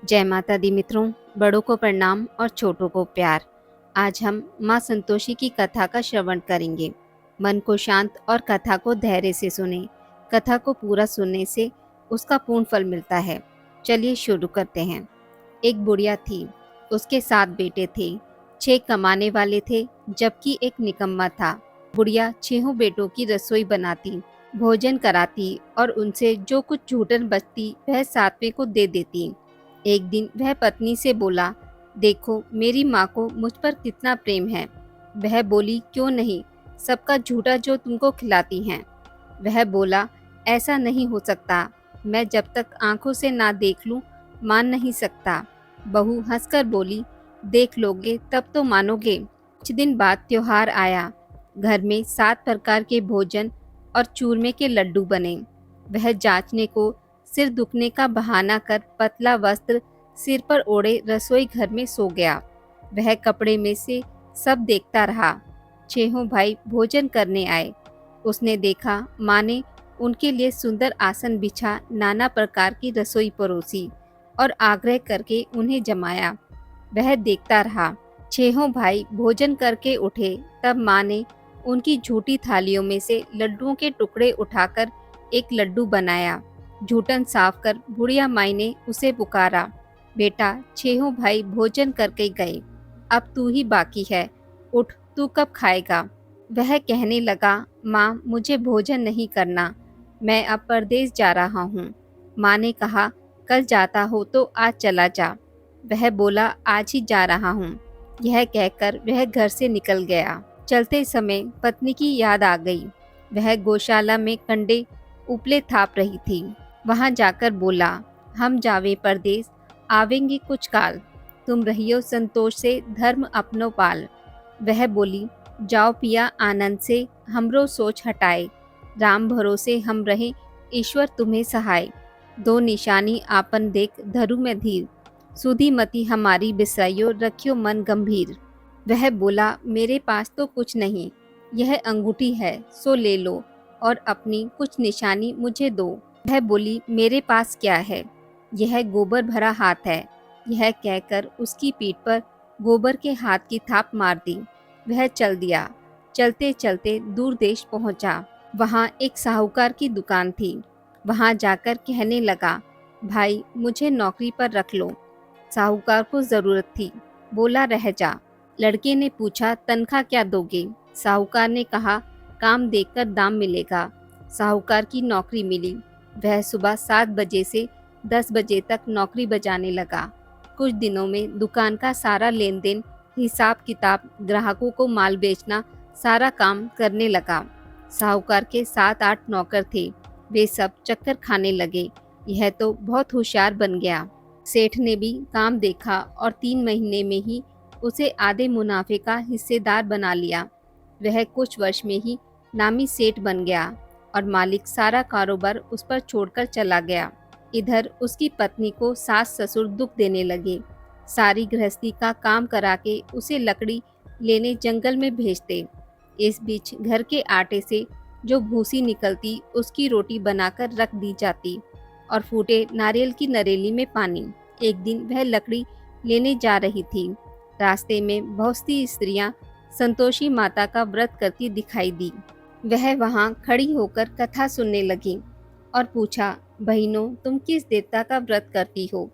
जय माता दी मित्रों, बड़ों को प्रणाम और छोटों को प्यार। आज हम माँ संतोषी की कथा का श्रवण करेंगे। मन को शांत और कथा को धैर्य से सुने। कथा को पूरा सुनने से उसका पूर्ण फल मिलता है। चलिए शुरू करते हैं। एक बुढ़िया थी, उसके 7 बेटे थे। 6 कमाने वाले थे जबकि एक निकम्मा था। बुढ़िया 6 बेटों की रसोई बनाती, भोजन कराती और उनसे जो कुछ छूटन बचती वह 7वें को दे देती। एक दिन वह पत्नी से बोला, देखो मेरी माँ को मुझ पर कितना प्रेम है। वह बोली, क्यों नहीं, सबका झूठा जो तुमको खिलाती हैं। वह बोला, ऐसा नहीं हो सकता, मैं जब तक आंखों से ना देख लूं मान नहीं सकता। बहू हंसकर बोली, देख लोगे तब तो मानोगे। कुछ दिन बाद त्योहार आया। घर में 7 प्रकार के भोजन और चूरमे के लड्डू बने। वह जांचने को सिर दुखने का बहाना कर पतला वस्त्र सिर पर ओढ़े रसोई घर में सो गया। वह कपड़े में से सब देखता रहा। 6 भाई भोजन करने आए। उसने देखा माँ ने उनके लिए सुंदर आसन बिछा नाना प्रकार की रसोई परोसी और आग्रह करके उन्हें जमाया। वह देखता रहा। 6 भाई भोजन करके उठे तब माँ ने उनकी झूठी थालियों में से लड्डुओं के टुकड़े उठाकर एक लड्डू बनाया। झूठन साफ कर बुढ़िया माई ने उसे पुकारा, बेटा 6 भाई भोजन करके गए, अब तू ही बाकी है, उठ तू कब खाएगा। वह कहने लगा, माँ मुझे भोजन नहीं करना, मैं अब परदेश जा रहा हूँ। माँ ने कहा, कल जाता हो तो आज चला जा। वह बोला, आज ही जा रहा हूँ। यह कहकर वह घर से निकल गया। चलते समय पत्नी की याद आ गई। वह गौशाला में कंडे उपले थाप रही थी। वहां जाकर बोला, हम जावे परदेस, आवेंगे कुछ काल, तुम रहियो संतोष से धर्म अपनो पाल। वह बोली, जाओ पिया आनंद से, हमरो सोच हटाए, राम भरोसे हम रहे, ईश्वर तुम्हें सहाय। 2 निशानी आपन देख धरु में धीर, सुधी मति हमारी बिसराइयो, रखियो मन गंभीर। वह बोला, मेरे पास तो कुछ नहीं, यह अंगूठी है सो ले लो और अपनी कुछ निशानी मुझे दो। वह बोली, मेरे पास क्या है, यह गोबर भरा हाथ है। यह कहकर उसकी पीठ पर गोबर के हाथ की थाप मार दी। वह चल दिया। चलते चलते दूर देश पहुंचा। वहां एक साहूकार की दुकान थी। वहां जाकर कहने लगा, भाई मुझे नौकरी पर रख लो। साहूकार को जरूरत थी, बोला रह जा। लड़के ने पूछा, तनख्वाह क्या दोगे। साहूकार ने कहा, काम देखकर दाम मिलेगा। साहूकार की नौकरी मिली। वह सुबह 7 बजे से 10 बजे तक नौकरी बजाने लगा। कुछ दिनों में दुकान का सारा लेन देन, हिसाब किताब, ग्राहकों को माल बेचना, सारा काम करने लगा। साहूकार के 7-8 नौकर थे। वे सब चक्कर खाने लगे, यह तो बहुत होशियार बन गया। सेठ ने भी काम देखा और 3 महीने में ही उसे आधे मुनाफे का हिस्सेदार बना लिया। वह कुछ वर्ष में ही नामी सेठ बन गया और मालिक सारा कारोबार उस पर छोड़कर चला गया। इधर उसकी पत्नी को सास ससुर दुख देने लगे। सारी गृहस्थी का काम करा के उसे लकड़ी लेने जंगल में भेजते। इस बीच घर के आटे से जो भूसी निकलती उसकी रोटी बनाकर रख दी जाती और फूटे नारियल की नरेली में पानी। एक दिन वह लकड़ी लेने जा रही थी। रास्ते में बहुत सी स्त्रियां संतोषी माता का व्रत करती दिखाई दी। वह वहां खड़ी होकर कथा सुनने लगी और पूछा, बहनों तुम किस देवता का व्रत करती हो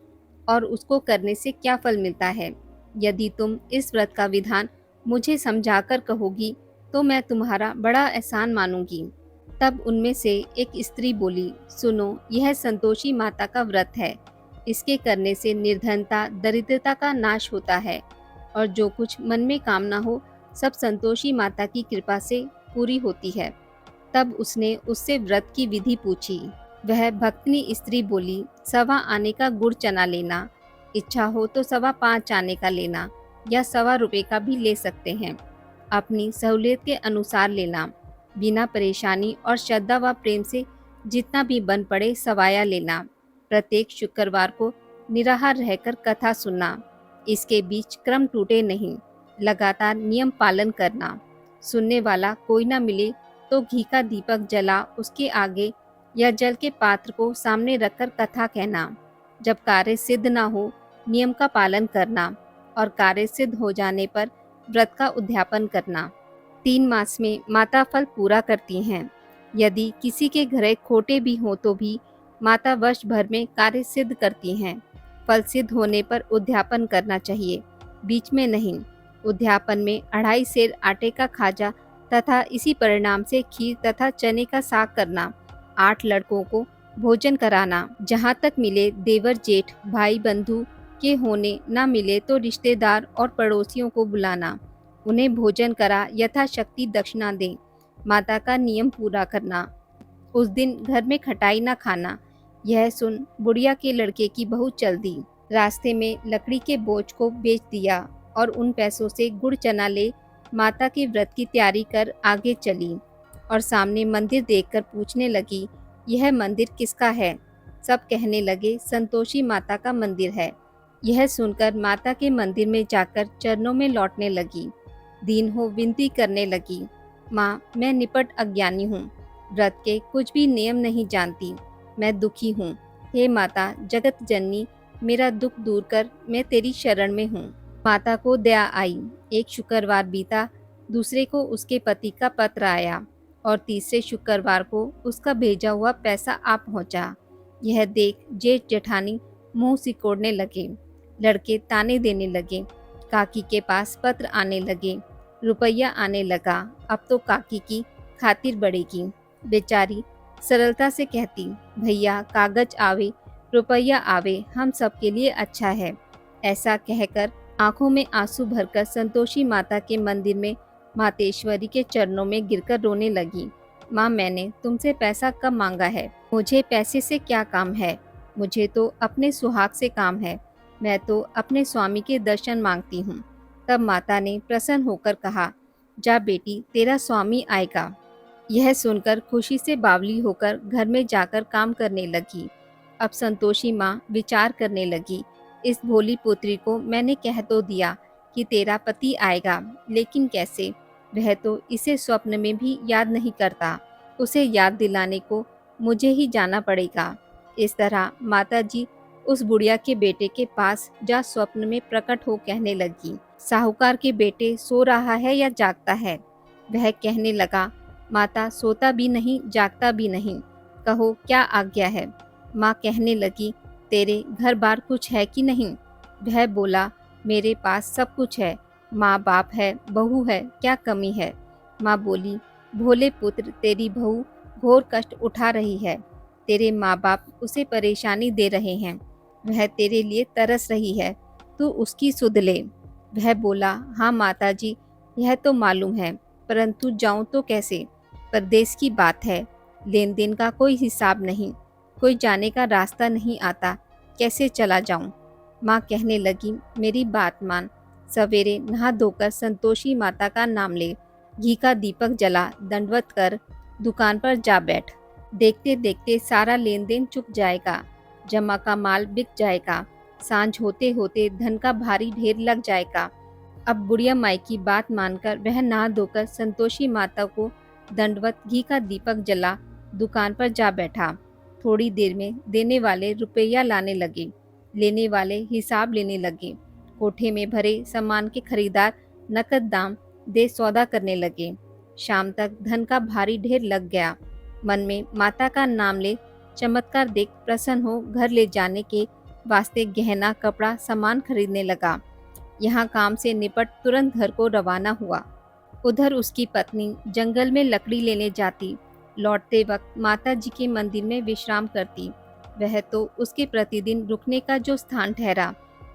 और उसको करने से क्या फल मिलता है। यदि तुम इस व्रत का विधान मुझे समझाकर कहोगी तो मैं तुम्हारा बड़ा एहसान मानूंगी। तब उनमें से एक स्त्री बोली, सुनो यह संतोषी माता का व्रत है। इसके करने से निर्धनता दरिद्रता का नाश होता है और जो कुछ मन में कामना हो सब संतोषी माता की कृपा से पूरी होती है। तब उसने उससे व्रत की विधि पूछी। वह भक्तनी स्त्री बोली, 1.25 आने का गुड़ चना लेना, इच्छा हो तो 5.25 आने का लेना या 1.25 रुपये का भी ले सकते हैं, अपनी सहूलियत के अनुसार लेना। बिना परेशानी और श्रद्धा व प्रेम से जितना भी बन पड़े सवाया लेना। प्रत्येक शुक्रवार को निराहार रहकर कथा सुनना। इसके बीच क्रम टूटे नहीं, लगातार नियम पालन करना। सुनने वाला कोई ना मिले तो घी का दीपक जला उसके आगे या जल के पात्र को सामने रखकर कथा कहना। जब कार्य सिद्ध ना हो नियम का पालन करना और कार्य सिद्ध हो जाने पर व्रत का उद्यापन करना। 3 मास में माता फल पूरा करती हैं। यदि किसी के घरे खोटे भी हों तो भी माता वर्ष भर में कार्य सिद्ध करती हैं। फल सिद्ध होने पर उद्यापन करना चाहिए, बीच में नहीं। उद्यापन में 2.5 सेर आटे का खाजा तथा इसी परिणाम से खीर तथा चने का साग करना, 8 लड़कों को भोजन कराना, जहाँ तक मिले देवर जेठ भाई बंधु के होने न मिले तो रिश्तेदार और पड़ोसियों को बुलाना, उन्हें भोजन करा यथाशक्ति दक्षिणा दें। माता का नियम पूरा करना, उस दिन घर में खटाई न खाना। यह सुन बुढ़िया के लड़के की बहू चल दी। रास्ते में लकड़ी के बोझ को बेच दिया और उन पैसों से गुड़ चना ले माता के व्रत की तैयारी कर आगे चली और सामने मंदिर देखकर पूछने लगी, यह मंदिर किसका है? सब कहने लगे, संतोषी माता का मंदिर है। यह सुनकर माता के मंदिर में जाकर चरणों में लौटने लगी। दीन हो विनती करने लगी, माँ मैं निपट अज्ञानी हूँ, व्रत के कुछ भी नियम नहीं जानती, मैं दुखी हूँ। हे माता जगत जननी, मेरा दुख दूर कर, मैं तेरी शरण में हूँ। माता को दया आई। एक शुक्रवार बीता, दूसरे को उसके पति का पत्र आया और तीसरे शुक्रवार को उसका भेजा हुआ पैसा आ पहुँचा। यह देख जेठ जेठानी मुंह सिकोड़ने लगे, लड़के ताने देने लगे, काकी के पास पत्र आने लगे, रुपया आने लगा, अब तो काकी की खातिर बढ़ेगी। बेचारी सरलता से कहती, भैया कागज आवे रुपया आवे, हम सबके लिए अच्छा है। ऐसा कहकर आंखों में आंसू भरकर संतोषी माता के मंदिर में मातेश्वरी के चरणों में गिरकर रोने लगी। माँ मैंने तुमसे पैसा कब मांगा है? मुझे पैसे से क्या काम है? मुझे तो अपने सुहाग से काम है, मैं तो अपने स्वामी के दर्शन मांगती हूँ। तब माता ने प्रसन्न होकर कहा, जा बेटी तेरा स्वामी आएगा। यह सुनकर खुशी से बावली होकर घर में जाकर काम करने लगी। अब संतोषी माँ विचार करने लगी, इस भोली पुत्री को मैंने कह तो दिया कि तेरा पति आएगा, लेकिन कैसे? वह तो इसे स्वप्न में भी याद नहीं करता, उसे याद दिलाने को मुझे ही जाना पड़ेगा। इस तरह माताजी उस बुढ़िया के बेटे के पास जा स्वप्न में प्रकट हो कहने लगी, साहूकार के बेटे सो रहा है या जागता है? वह कहने लगा, माता सोता भी नहीं जागता भी नहीं, कहो क्या आज्ञा है? माँ कहने लगी, तेरे घर बार कुछ है कि नहीं? वह बोला, मेरे पास सब कुछ है, माँ बाप है, बहू है, क्या कमी है? माँ बोली, भोले पुत्र तेरी बहू घोर कष्ट उठा रही है, तेरे माँ बाप उसे परेशानी दे रहे हैं, वह तेरे लिए तरस रही है, तू उसकी सुध ले। वह बोला, हाँ माताजी यह तो मालूम है, परंतु जाऊं तो कैसे? परदेश की बात है, लेन देन का कोई हिसाब नहीं, कोई जाने का रास्ता नहीं आता, कैसे चला जाऊं? माँ कहने लगी, मेरी बात मान, सवेरे नहा धोकर संतोषी माता का नाम ले, घी का दीपक जला, दंडवत कर, दुकान पर जा बैठ। देखते देखते सारा लेन देन चुक जाएगा, जमा का माल बिक जाएगा, सांझ होते होते धन का भारी ढेर लग जाएगा। अब बुढ़िया माई की बात मानकर वह नहा धोकर संतोषी माता को दंडवत घी का दीपक जला दुकान पर जा बैठा। थोड़ी देर में देने वाले रुपया लाने लगे, लेने वाले हिसाब लेने लगे। कोठे में भरे सामान के खरीदार नकद दाम दे सौदा करने लगे। शाम तक धन का भारी ढेर लग गया। मन में माता का नाम ले चमत्कार देख प्रसन्न हो घर ले जाने के वास्ते गहना कपड़ा सामान खरीदने लगा। यहाँ काम से निपट तुरंत घर को रवाना हुआ। उधर उसकी पत्नी जंगल में लकड़ी लेने जाती, लौटते वक्त माता जी के मंदिर में विश्राम करती। वह तो उसके प्रतिदिन रुकने का जो स्थान ठहरा।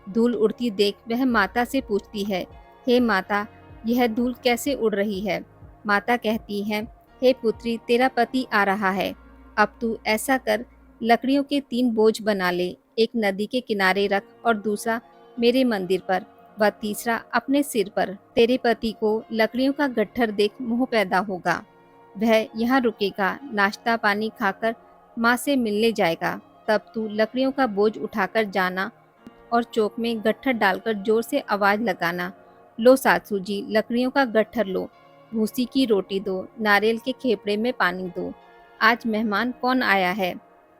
धूल उड़ती देख वह माता से पूछती है, हे माता यह धूल कैसे उड़ रही है? माता कहती है, हे पुत्री तेरा पति आ रहा है, अब तू ऐसा कर लकड़ियों के 3 बोझ बना ले, एक नदी के किनारे रख और दूसरा मेरे मंदिर पर व तीसरा अपने सिर पर। तेरे पति को लकड़ियों का गट्ठर देख मोह पैदा होगा, वह यहाँ रुकेगा, नाश्ता पानी खाकर माँ से मिलने जाएगा। तब तू लकड़ियों का बोझ उठाकर जाना और चौक में गट्ठर डालकर जोर से आवाज लगाना, लो सासू जी लकड़ियों का गट्ठर लो, भूसी की रोटी दो, नारियल के खेपड़े में पानी दो, आज मेहमान कौन आया है?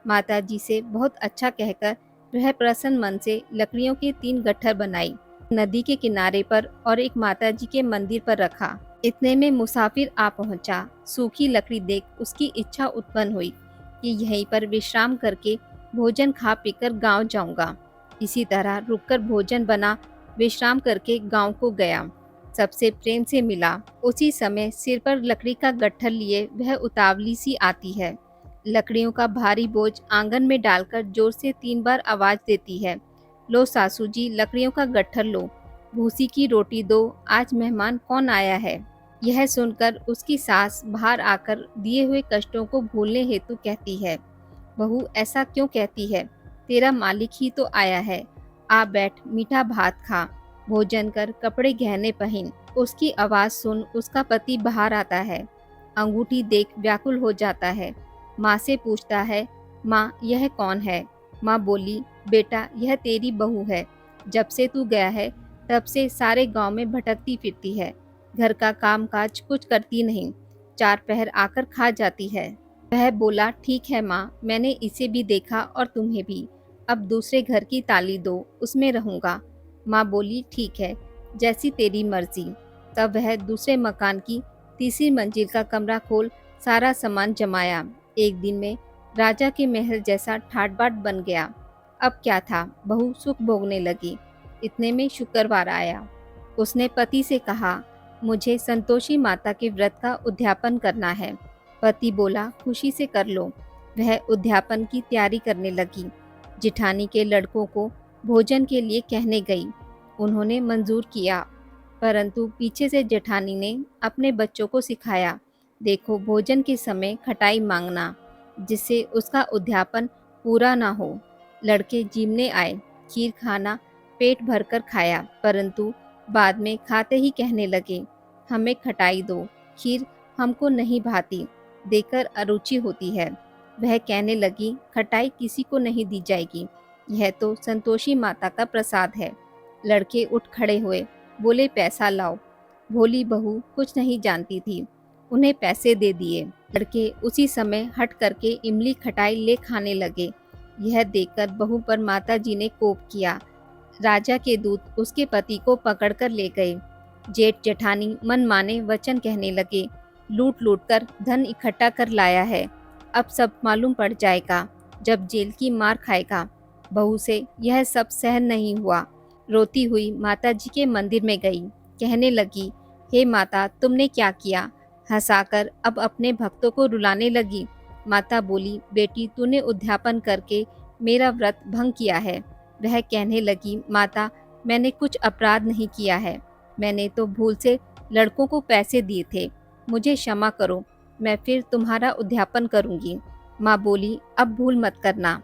माता जी से बहुत अच्छा कहकर वह प्रसन्न मन से लकड़ियों के 3 गट्ठर बनाई, नदी के किनारे पर और एक माताजी के मंदिर पर रखा। इतने में मुसाफिर आ पहुंचा। सूखी लकड़ी देख उसकी इच्छा उत्पन्न हुई कि यहीं पर विश्राम करके भोजन खा पीकर गांव जाऊंगा। इसी तरह रुककर भोजन बना, विश्राम करके गांव को गया। सबसे प्रेम से मिला। उसी समय सिर पर लकड़ी का गट्ठर लिए वह उतावली सी आती है। लकड़ियों का भारी बोझ आंगन में डालकर जोर से 3 बार आवाज देती है, लो सासू जी, लकड़ियों का गट्ठर लो, भूसी की रोटी दो, आज मेहमान कौन आया है। यह सुनकर उसकी सास बाहर आकर दिए हुए कष्टों को भूलने हेतु कहती है, बहू ऐसा क्यों कहती है, तेरा मालिक ही तो आया है, आ बैठ, मीठा भात खा, भोजन कर, कपड़े गहने पहन। उसकी आवाज सुन उसका पति बाहर आता है। अंगूठी देख व्याकुल हो जाता है। माँ से पूछता है, माँ यह कौन है। माँ बोली, बेटा यह तेरी बहू है, जब से तू गया है तब से सारे गांव में भटकती फिरती है, घर का काम काज कुछ करती नहीं, 4 पहर आकर खा जाती है। वह बोला, ठीक है माँ, मैंने इसे भी देखा और तुम्हें भी, अब दूसरे घर की ताली दो, उसमें रहूंगा। माँ बोली, ठीक है, जैसी तेरी मर्जी। तब वह दूसरे मकान की तीसरी मंजिल का कमरा खोल सारा सामान जमाया। एक दिन में राजा के महल जैसा ठाट बाट बन गया। अब क्या था, बहू सुख भोगने लगी। इतने में शुक्रवार आया। उसने पति से कहा, मुझे संतोषी माता के व्रत का उद्यापन करना है। पति बोला, खुशी से कर लो। वह उद्यापन की तैयारी करने लगी। जिठानी के लड़कों को भोजन के लिए कहने गई। उन्होंने मंजूर किया, परंतु पीछे से जेठानी ने अपने बच्चों को सिखाया, देखो भोजन के समय खटाई मांगना, जिससे उसका उद्यापन पूरा ना हो। लड़के जीमने आए, खीर खाना पेट भरकर खाया, परंतु बाद में खाते ही कहने लगे, हमें खटाई दो, खीर हमको नहीं भाती, देकर अरुचि होती है। वह कहने लगी, खटाई किसी को नहीं दी जाएगी, यह तो संतोषी माता का प्रसाद है। लड़के उठ खड़े हुए, बोले, पैसा लाओ। भोली बहू कुछ नहीं जानती थी, उन्हें पैसे दे दिए। लड़के उसी समय हट करके इमली खटाई ले खाने लगे। यह देखकर बहू पर माताजी ने कोप किया। राजा के दूत उसके पति को पकड़कर ले गए। जेठ जेठानी मन माने वचन कहने लगे, लूट लूट कर धन इकट्ठा कर लाया है, अब सब मालूम पड़ जाएगा, जब जेल की मार खाएगा। बहू से यह सब सहन नहीं हुआ। रोती हुई माता जी के मंदिर में गई। कहने लगी, हे माता, तुमने क्या किया। हंसाकर अब अपने भक्तों को रुलाने लगी। माता बोली, बेटी तूने उद्यापन करके मेरा व्रत भंग किया है। वह कहने लगी, माता मैंने कुछ अपराध नहीं किया है, मैंने तो भूल से लड़कों को पैसे दिए थे, मुझे क्षमा करो, मैं फिर तुम्हारा उद्यापन करूंगी। माँ बोली, अब भूल मत करना।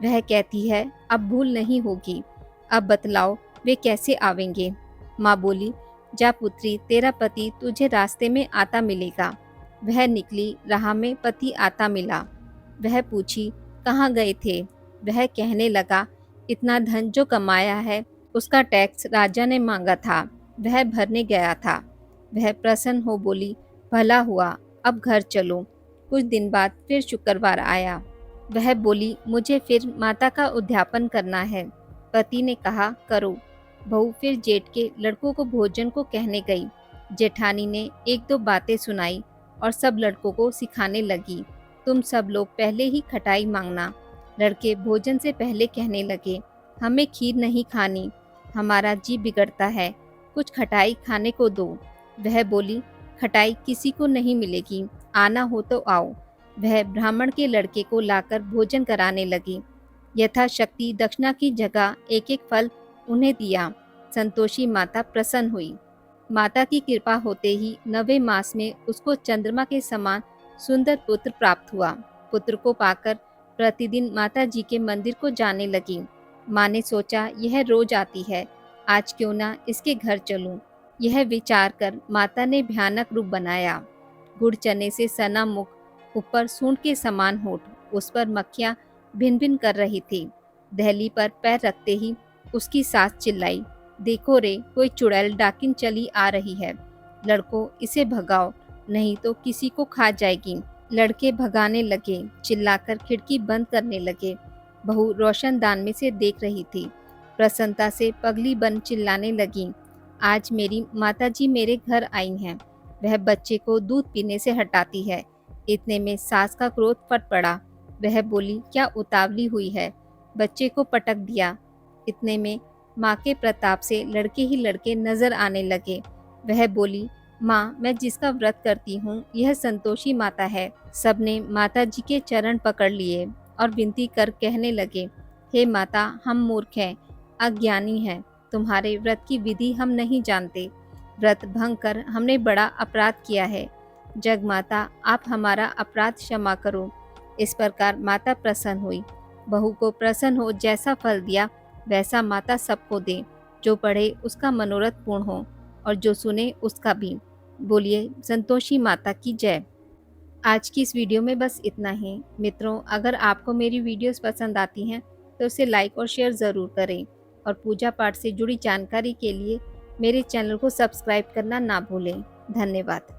वह कहती है, अब भूल नहीं होगी, अब बतलाओ वे कैसे आवेंगे। माँ बोली, जा पुत्री, तेरा पति तुझे रास्ते में आता मिलेगा। वह निकली, राह में पति आता मिला। वह पूछी, कहाँ गए थे। वह कहने लगा, इतना धन जो कमाया है उसका टैक्स राजा ने मांगा था, वह भरने गया था। वह प्रसन्न हो बोली, भला हुआ, अब घर चलो। कुछ दिन बाद फिर शुक्रवार आया। वह बोली, मुझे फिर माता का उद्यापन करना है। पति ने कहा, करो। बहू फिर जेठ के लड़कों को भोजन को कहने गई। जेठानी ने 1-2 बातें सुनाई और सब लड़कों को सिखाने लगी, तुम सब लोग पहले ही खटाई मांगना। लड़के भोजन से पहले कहने लगे, हमें खीर नहीं खानी, हमारा जी बिगड़ता है, कुछ खटाई खाने को दो। वह बोली, खटाई किसी को नहीं मिलेगी, आना हो तो आओ। वह ब्राह्मण के लड़के को लाकर भोजन कराने लगी। यथाशक्ति दक्षिणा की जगह एक एक फल उन्हें दिया। संतोषी माता प्रसन्न हुई। माता की कृपा होते ही 9वें मास में उसको चंद्रमा के समान सुंदर पुत्र प्राप्त हुआ। पुत्र को पाकर प्रतिदिन माता जी के मंदिर को जाने लगी। माँ ने सोचा, यह रोज आती है, आज क्यों ना इसके घर चलूं। यह विचार कर माता ने भयानक रूप बनाया। गुड़ चने से सना मुख, ऊपर सूंड के समान होठ, उस पर मक्खियां भिन भिन कर रही थी। दहली पर पैर रखते ही उसकी सास चिल्लाई, देखो रे, कोई चुड़ैल डाकिन चली आ रही है, लड़कों इसे भगाओ, नहीं तो किसी को खा जाएगी। लड़के भगाने लगे, चिल्लाकर खिड़की बंद करने लगे। बहू रोशनदान में से देख रही थी। प्रसन्नता से पगली बन चिल्लाने लगी, आज मेरी माताजी मेरे घर आई हैं। वह बच्चे को दूध पीने से हटाती है। इतने में सास का क्रोध फट पड़ा। वह बोली, क्या उतावली हुई है, बच्चे को पटक दिया। इतने में माँ के प्रताप से लड़के ही लड़के नजर आने लगे। वह बोली, माँ, मैं जिसका व्रत करती हूँ यह संतोषी माता है। सबने माता जी के चरण पकड़ लिए और विनती कर कहने लगे, हे माता, हम मूर्ख हैं, अज्ञानी हैं, तुम्हारे व्रत की विधि हम नहीं जानते। व्रत भंग कर हमने बड़ा अपराध किया है। जग माता, आप हमारा अपराध क्षमा करो। इस प्रकार माता प्रसन्न हुई। बहू को प्रसन्न हो जैसा फल दिया वैसा माता सबको दे। जो पढ़े उसका मनोरथ पूर्ण हो और जो सुने उसका भी। बोलिए संतोषी माता की जय। आज की इस वीडियो में बस इतना ही। मित्रों, अगर आपको मेरी वीडियोस पसंद आती हैं तो उसे लाइक और शेयर ज़रूर करें और पूजा पाठ से जुड़ी जानकारी के लिए मेरे चैनल को सब्सक्राइब करना ना भूलें। धन्यवाद।